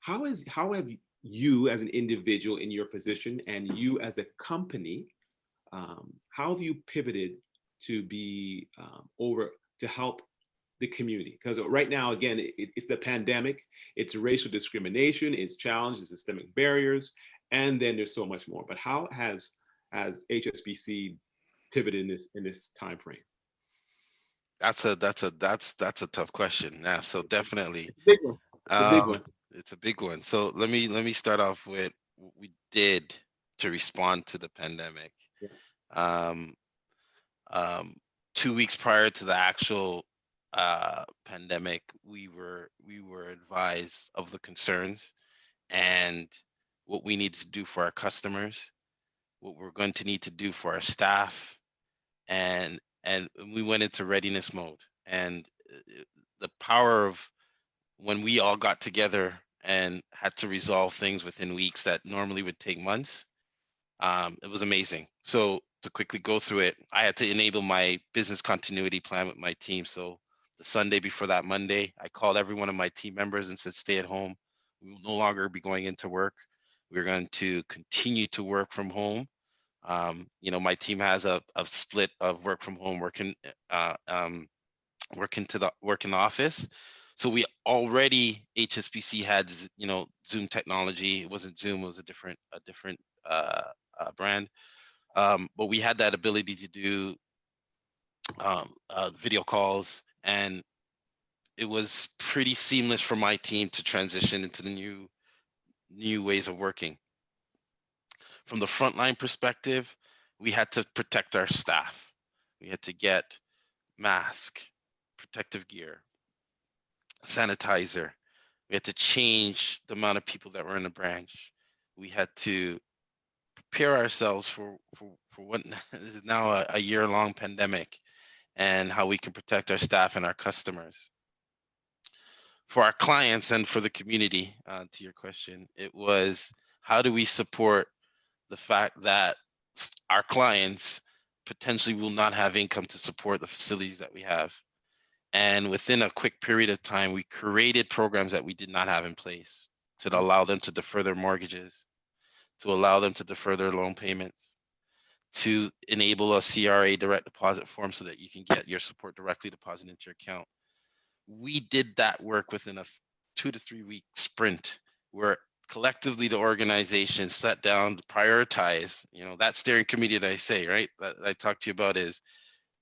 how have you as an individual in your position and you as a company, how have you pivoted to be over to help the community? Because right now, again, it's the pandemic, it's racial discrimination, it's challenges, systemic barriers, and then there's so much more. But how has HSBC pivoted in this time frame? That's a tough question. Yeah, so definitely, It's a big one. It's a big um, one. it's a big one. So let me start off with what we did to respond to the pandemic. Yeah. Um, um, 2 weeks prior to the actual pandemic, we were advised of the concerns and what we need to do for our customers, what we're going to need to do for our staff, and we went into readiness mode. And the power of when we all got together and had to resolve things within weeks that normally would take months, it was amazing. So to quickly go through it, I had to enable my business continuity plan with my team. So the Sunday before that Monday, I called every one of my team members and said, stay at home. We will no longer be going into work. We're going to continue to work from home. My team has a split of work from home, work in the office. So we already HSBC had Zoom technology. It wasn't Zoom; it was a different brand. But we had that ability to do video calls, and it was pretty seamless for my team to transition into the new ways of working. From the frontline perspective, we had to protect our staff. We had to get mask, protective gear, sanitizer. We had to change the amount of people that were in the branch. We had to prepare ourselves for what is now a year-long pandemic and how we can protect our staff and our customers. For our clients and for the community, to your question, it was how do we support the fact that our clients potentially will not have income to support the facilities that we have. And within a quick period of time, we created programs that we did not have in place to allow them to defer their mortgages, to allow them to defer their loan payments, to enable a CRA direct deposit form so that you can get your support directly deposited into your account. We did that work within a 2 to 3 week sprint where collectively the organization sat down to prioritize, that steering committee that I say, right, that I talked to you about is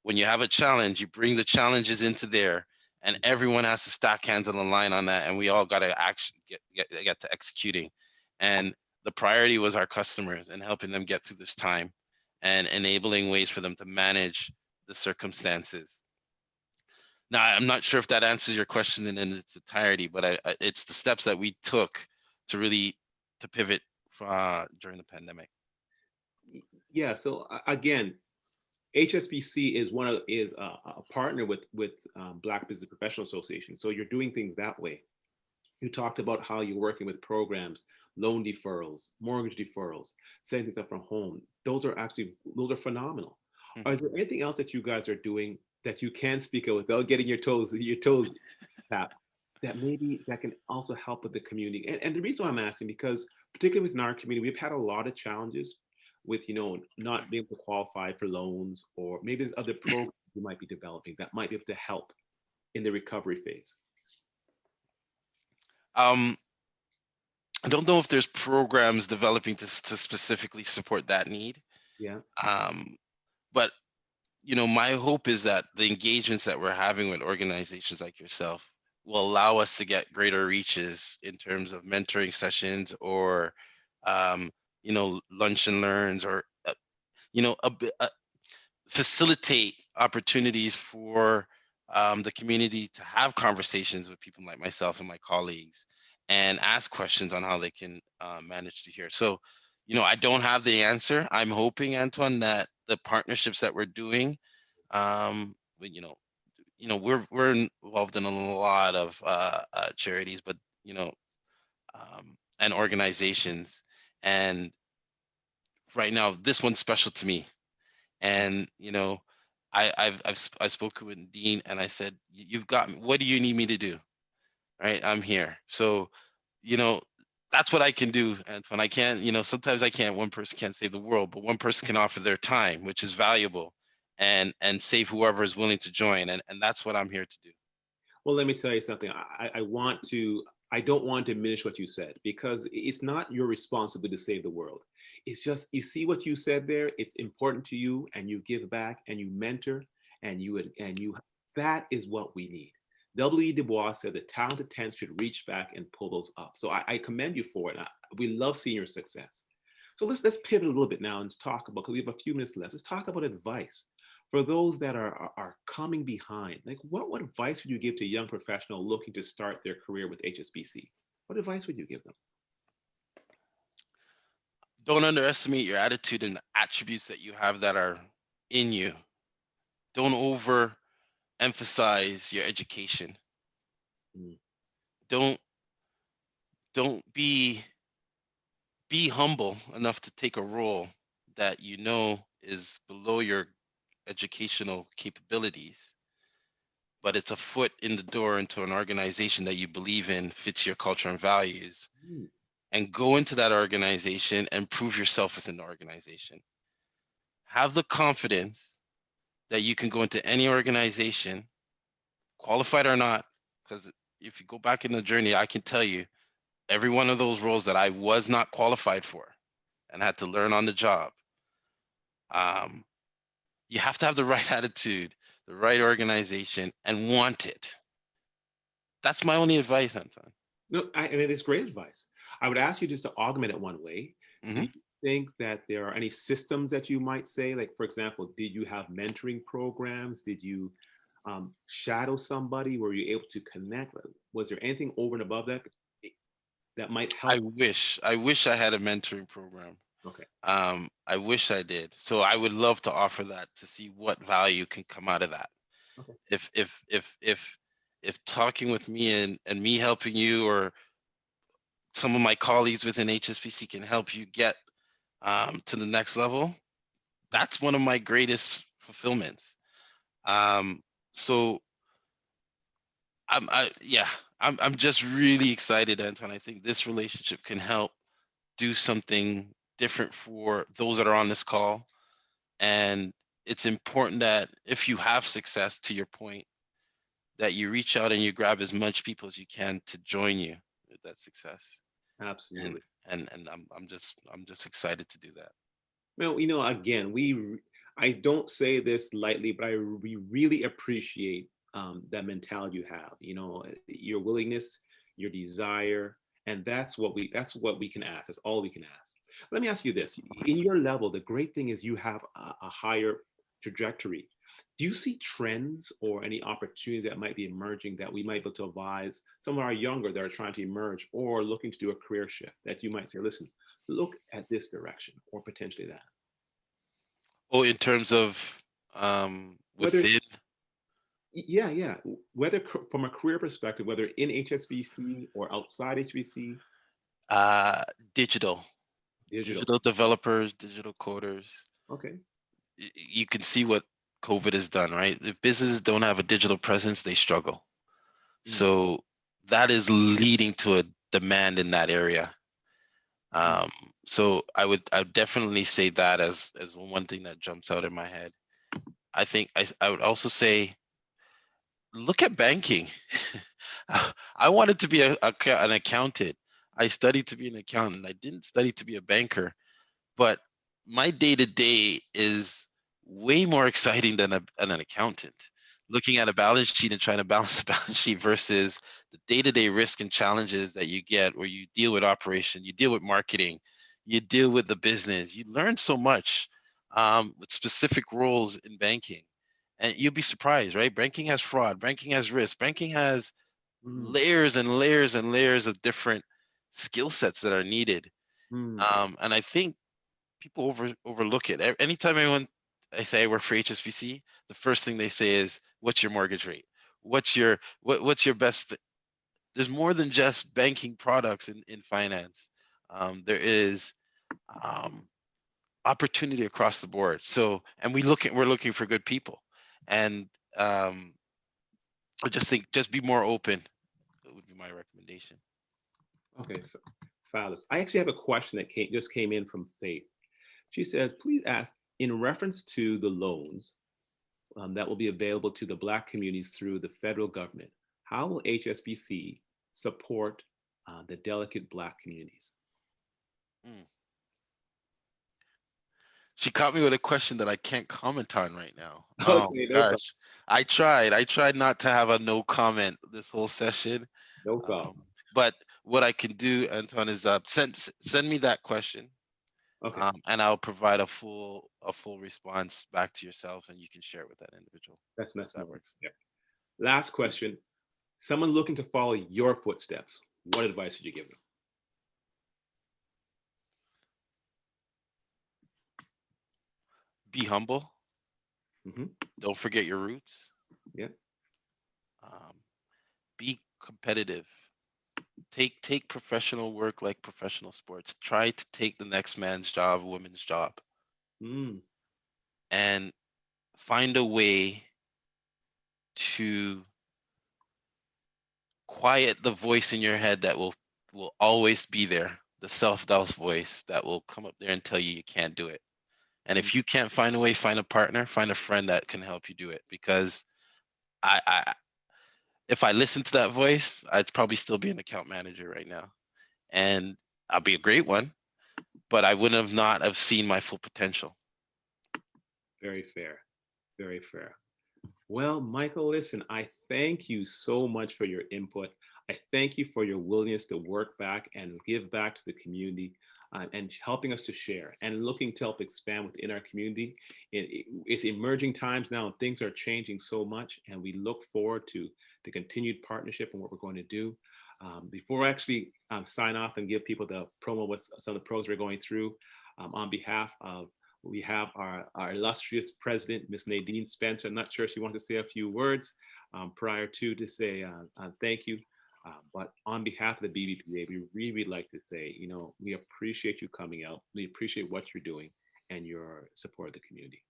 when you have a challenge, you bring the challenges into there and everyone has to stack hands on the line on that. And we all got to actually get to executing. And the priority was our customers and helping them get through this time and enabling ways for them to manage the circumstances. Now, I'm not sure if that answers your question in its entirety, but it's the steps that we took to really to pivot during the pandemic. Yeah. So again, HSBC is a partner with Black Business Professional Association. So you're doing things that way. You talked about how you're working with programs, loan deferrals, mortgage deferrals, setting things up from home. Those are phenomenal. Is there anything else that you guys are doing that you can speak of without getting your toes tapped, that maybe that can also help with the community? And the reason why I'm asking, because particularly within our community, we've had a lot of challenges with, not being able to qualify for loans, or maybe there's other programs you might be developing that might be able to help in the recovery phase. Um, I don't know if there's programs developing to specifically support that need. Yeah. Um, but my hope is that the engagements that we're having with organizations like yourself will allow us to get greater reaches in terms of mentoring sessions, or um, lunch and learns, or facilitate opportunities for the community to have conversations with people like myself and my colleagues, and ask questions on how they can manage to hear. So, I don't have the answer. I'm hoping, Antoine, that the partnerships that we're doing, but, we're involved in a lot of charities, but and organizations, and right now this one's special to me. And I've spoken with Dean, and I said, You've got me. What do you need me to do?" Right, I'm here. So, you know, that's what I can do. And when I can't, sometimes I can't. One person can't save the world, but one person can offer their time, which is valuable, and save whoever is willing to join. And that's what I'm here to do. Well, let me tell you something. I don't want to diminish what you said, because it's not your responsibility to save the world. It's just, you see what you said there. It's important to you, and you give back, and you mentor, and you. That is what we need. W. E. Du Bois said the talented tens should reach back and pull those up. So I commend you for it. We love seeing your success. So let's pivot a little bit now and talk about, because we have a few minutes left. Let's talk about advice for those that are coming behind. Like, what advice would you give to a young professional looking to start their career with HSBC? What advice would you give them? Don't underestimate your attitude and the attributes that you have that are in you. Don't overemphasize your education. Mm. Don't don't be humble enough to take a role that is below your educational capabilities, but it's a foot in the door into an organization that you believe in, fits your culture and values, Mm. and go into that organization and prove yourself within the organization. Have the confidence that you can go into any organization, qualified or not, because if you go back in the journey, I can tell you every one of those roles that I was not qualified for and had to learn on the job. Um, you have to have the right attitude, the right organization, and want it. That's my only advice, Anton. No, I mean, it's great advice. I would ask you just to augment it one way. Do Hmm. you think that there are any systems that you might say, like, for example, did you have mentoring programs? Did you shadow somebody? Were you able to connect? Was there anything over and above that that might I help? wish, I wish I had a mentoring program. Okay. I wish I did. So I would love to offer that to see what value can come out of that. Okay. If talking with me and me helping you, or some of my colleagues within HSBC can help you get to the next level, that's one of my greatest fulfillments. Um, so yeah, I'm just really excited, Anton. I think this relationship can help do something different for those that are on this call. And it's important that if you have success, to your point, that you reach out and you grab as much people as you can to join you with that success. And Absolutely. I'm just excited to do that. Well, again, I don't say this lightly, but we really appreciate that mentality you have. Your willingness, your desire, and that's what we can ask. That's all we can ask. Let me ask you this: in your level, the great thing is you have a higher trajectory. Do you see trends or any opportunities that might be emerging that we might be able to advise some of our younger that are trying to emerge or looking to do a career shift, that you might say, listen, look at this direction or potentially that? Oh, in terms of Whether, within yeah, whether from a career perspective, whether in HSBC or outside HBC, uh, digital, digital. digital developers, digital coders. Okay. You can see what COVID has done, right? If businesses don't have a digital presence, they struggle. Mm, So that is leading to a demand in that area. mm, Um, so I would definitely say that as one thing that jumps out in my head. I think I would also say look at banking. I wanted to be an accountant. I studied to be an accountant. I didn't study to be a banker, but my day to day is way more exciting than an accountant. Looking at a balance sheet and trying to balance a balance sheet versus the day to day risk and challenges that you get where you deal with operation, you deal with marketing, you deal with the business. You learn so much with specific roles in banking. And you'll be surprised, right? Banking has fraud, banking has risk, banking has mm, layers and layers and layers of different skill sets that are needed. mm, And I think people overlook it. Anytime anyone I say I work for HSBC, the first thing they say is, "What's your mortgage rate? What's your best?" There's more than just banking products in finance. There is um, opportunity across the board. So, and we're looking for good people, and um, I just think just be more open. That would be my recommendation. okay. Fabulous. I actually have a question that just came in from Faith. She says, please ask in reference to the loans that will be available to the Black communities through the federal government, how will HSBC support the delicate Black communities? Mm. She caught me with a question that I can't comment on right now. Oh my Okay, no problem. gosh. I tried not to have a no comment this whole session. No problem. But what I can do, Anton, is send me that question, Okay, and I'll provide a full response back to yourself, and you can share it with that individual if that's that works. yeah. Last question. Someone looking to follow your footsteps, what advice would you give them? Be humble. Hmm. Don't forget your roots. Yeah. Um, be competitive. Take professional work like professional sports. Try to take the next man's job, woman's job, Mm, and find a way to quiet the voice in your head that will always be there, the self-doubt voice that will come up there and tell you can't do it. And mm, if you can't find a way, find a partner, find a friend that can help you do it. Because I if I listened to that voice, I'd probably still be an account manager right now, and I'll be a great one, but I wouldn't have not have seen my full potential. very fair. Very fair. Well, Michael, listen, I thank you so much for your input. I thank you for your willingness to work back and give back to the community and helping us to share and looking to help expand within our community. It's emerging times now and things are changing so much, and we look forward to the continued partnership and what we're going to do. Before I actually sign off and give people the promo, what some of the pros we're going through, on behalf of we have our illustrious president, Miss Nadine Spencer. I'm not sure if she wants to say a few words prior to say thank you. But on behalf of the BBPA, we really like to say, we appreciate you coming out. We appreciate what you're doing and your support of the community.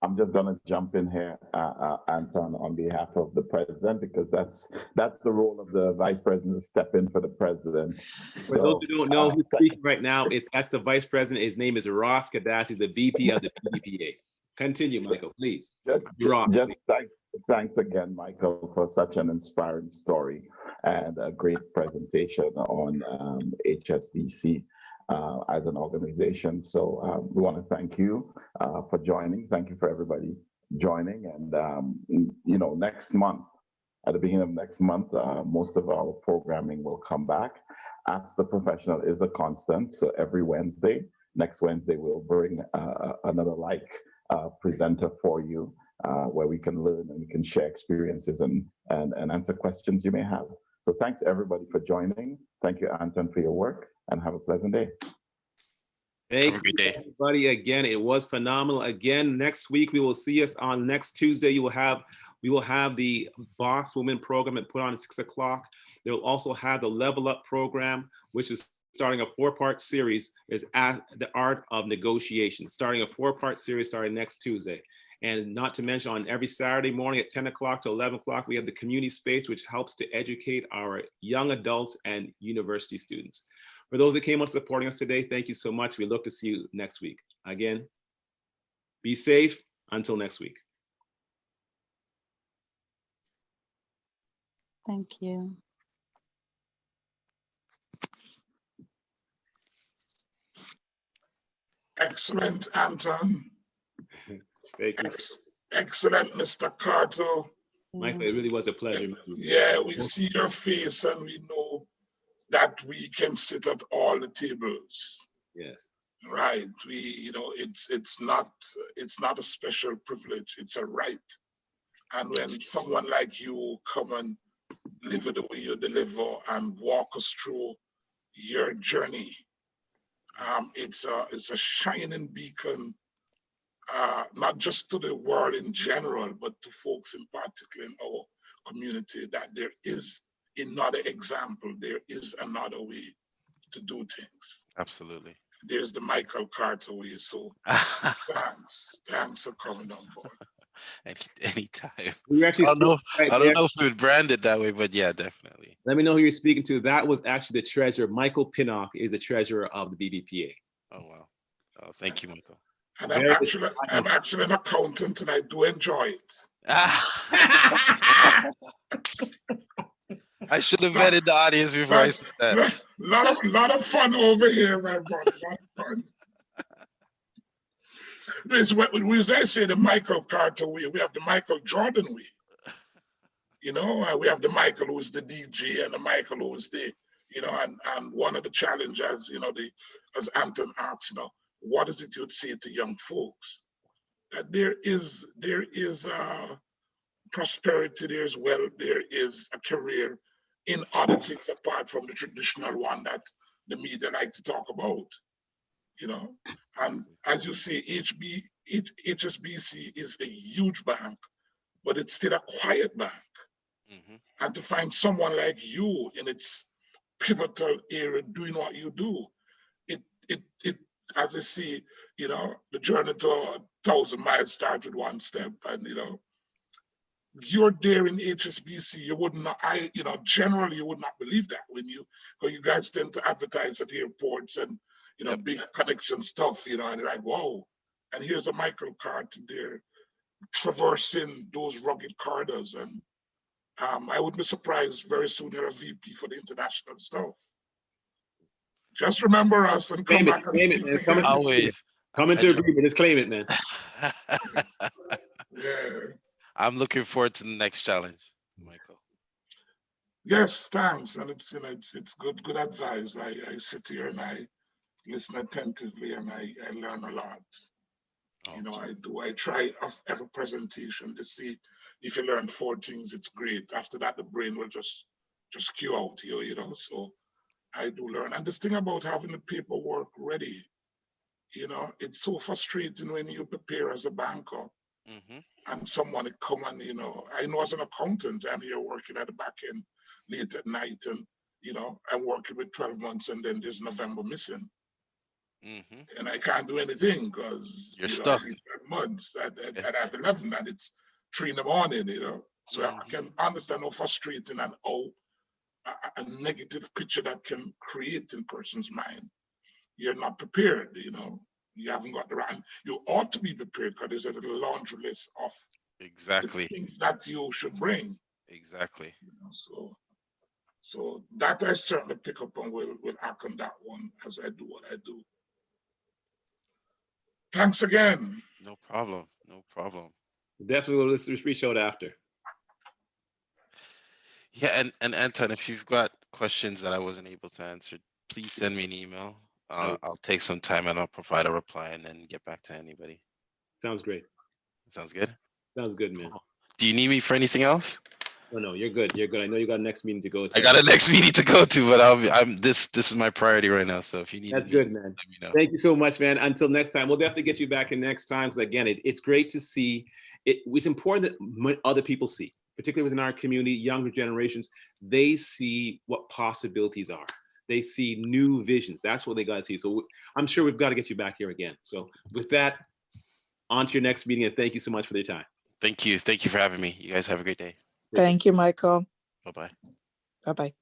I'm just going to jump in here, Anton, on behalf of the president, because that's the role of the vice president to step in for the president. For those So, who don't know who's speaking right now, that's the vice president. His name is Ross Kadasi, the VP of the BBPA. Continue, Michael, please. Ross, just please. thanks again, Michael, for such an inspiring story and a great presentation on HSBC. As an organization. So we want to thank you for joining. Thank you for everybody joining. And, next month, at the beginning of next month, most of our programming will come back. Ask the Professional is a constant. So every Wednesday, next Wednesday, we'll bring another presenter for you where we can learn and we can share experiences and answer questions you may have. So thanks everybody for joining. Thank you, Anton, for your work, and have a pleasant day. Thank Have a you, great day. everybody. Again, it was phenomenal. Again, next week we will see us on next Tuesday. We will have the Boss Woman program and put on at 6 o'clock. They'll also have the Level Up program, which is starting a 4-part series, is at the art of negotiation. Starting a 4-part series starting next Tuesday. And not to mention, on every Saturday morning at 10 o'clock to 11 o'clock, we have the community space, which helps to educate our young adults and university students. For those that came on supporting us today, thank you so much. We look to see you next week. Again, be safe until next week. Thank you. Excellent, Anton. Thank you. Excellent, Mr. Carter. Michael, it really was a pleasure. Yeah, we see your face and we know that we can sit at all the tables. Yes. Right. It's not a special privilege, it's a right. And when someone like you come and live it the way you deliver and walk us through your journey, it's a shining beacon, not just to the world in general, but to folks in particular in our community, that there is another example, there is another way to do things. Absolutely. There's the Michael Carter way. So thanks for coming on board. Anytime. We actually I don't know there. if we would brand it that way, but yeah, definitely. Let me know who you're speaking to. That was actually the treasurer. Michael Pinnock is the treasurer of the BBPA. Oh wow. Oh, thank you, Michael. And I'm actually an accountant and I do enjoy it. I should have vetted the audience before I said that. Lot of fun over here, my brother. Lot of fun. This is what we say the Michael Carter way. We have the Michael Jordan way. We have the Michael who's the DJ and the Michael who's the, and one of the challenges, as Anton asked, what is it you'd say to young folks? That there is prosperity, there's wealth, there is a career in other things apart from the traditional one that the media like to talk about, And as you say, HSBC is a huge bank, but it's still a quiet bank. Mm-hmm. And to find someone like you in its pivotal area doing what you do, it as I see, the journey to 1,000 miles starts with one step, and you're there in HSBC. You would not, generally you would not believe that when you guys tend to advertise at airports and big connection stuff, and you're like, whoa. And here's a Michael Carter there traversing those rugged corridors, and I would be surprised very soon you're a VP for the international stuff. Just remember us and come back and speak again. Always. Come into agreement. Just claim it, man. Yeah. I'm looking forward to the next challenge, Michael. Yes, thanks. And it's good advice. I sit here and I listen attentively and I learn a lot. Oh, I try every presentation to see if you learn 4 things, it's great. After that, the brain will just cue out you, so I do learn. And this thing about having the paperwork ready, it's so frustrating when you prepare as a banker. Mm-hmm. And someone come and, I know as an accountant, I'm here working at the back end late at night and, I'm working with 12 months and then there's November missing. Mm-hmm. And I can't do anything because you're stuck. 12 months and I have 11 and it's 3 in the morning, So mm-hmm. I can understand how frustrating and how a negative picture that can create in person's mind. You're not prepared, You haven't got the right. You ought to be prepared because there's a little laundry list of exactly the things that you should bring. Exactly. So that I certainly pick up and will act on that one as I do what I do. Thanks again. No problem. No problem. Definitely will reach out after. Yeah, and Anton, if you've got questions that I wasn't able to answer, please send me an email. I'll take some time and I'll provide a reply and then get back to anybody. Sounds great. Sounds good? Sounds good, man. Do you need me for anything else? No, you're good. You're good. I know you got a next meeting to go to. I got a next meeting to go to, but this is my priority right now. So if you need, that's good, man. Let me know. Thank you so much, man. Until next time, we'll definitely get you back in next time. Because again, it's great to see. It's important that other people see, particularly within our community, younger generations, they see what possibilities are. They see new visions. That's what they got to see. So I'm sure we've got to get you back here again. So with that, on to your next meeting, and thank you so much for your time. Thank you. Thank you for having me. You guys have a great day. Thank you, Michael. Bye-bye. Bye-bye.